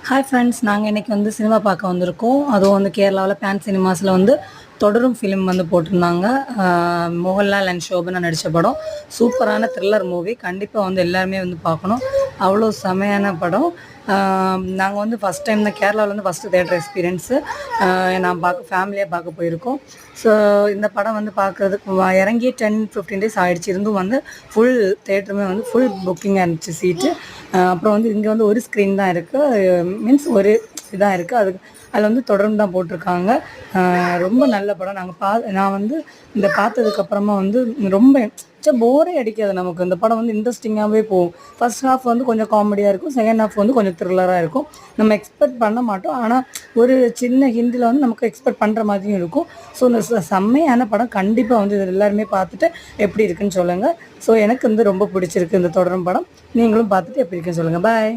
Hi friends, நாங்கள் இன்றைக்கி வந்து சினிமா பார்க்க வந்திருக்கோம். அதுவும் வந்து கேரளாவில் பேன் சினிமாஸில் வந்து தொடரும் ஃபிலிம் வந்து போட்டிருந்தாங்க. மோகன்லால் அண்ட் ஷோபனா நடித்த படம். சூப்பரான த்ரில்லர் மூவி. கண்டிப்பாக வந்து எல்லாருமே வந்து பார்க்கணும். அவ்வளோ செமையான படம். நாங்கள் வந்து ஃபஸ்ட் டைம் தான் கேரளாவில் வந்து ஃபஸ்ட்டு தேட்டர் எக்ஸ்பீரியன்ஸு. நான் ஃபேமிலியாக பார்க்க போயிருக்கோம். ஸோ இந்த படம் வந்து பார்க்குறதுக்கு இறங்கி 10-15 டேஸ் ஆகிடுச்சு. இருந்தும் வந்து ஃபுல் தேட்டருமே வந்து ஃபுல் புக்கிங்காக இருந்துச்சு சீட்டு. அப்புறம் வந்து இங்கே வந்து ஒரு ஸ்க்ரீன் தான் இருக்குது, மீன்ஸ் ஒரு இதாக இருக்குது. அதில் வந்து தொடர்ந்து தான் போட்டிருக்காங்க. ரொம்ப நல்ல படம். நான் வந்து இந்த பார்த்ததுக்கப்புறமா வந்து ரொம்ப போரே அடிக்காது நமக்கு. இந்த படம் வந்து இன்ட்ரெஸ்டிங்காகவே போகும். ஃபர்ஸ்ட் ஹாஃப் வந்து கொஞ்சம் காமெடியாக இருக்கும், செகண்ட் ஹாஃப் வந்து கொஞ்சம் த்ரில்லராக இருக்கும். நம்ம எக்ஸ்பெக்ட் பண்ண மாட்டோம், ஆனால் ஒரு சின்ன ஹிந்தில் வந்து நமக்கு எக்ஸ்பெக்ட் பண்ணுற மாதிரியும் இருக்கும். ஸோ இந்த செம்மையான படம். கண்டிப்பாக வந்து இது எல்லாருமே பார்த்துட்டு எப்படி இருக்குன்னு சொல்லுங்கள். ஸோ எனக்கு வந்து ரொம்ப பிடிச்சிருக்கு இந்த தொடரும் படம். நீங்களும் பார்த்துட்டு எப்படி இருக்குன்னு சொல்லுங்கள். பாய்.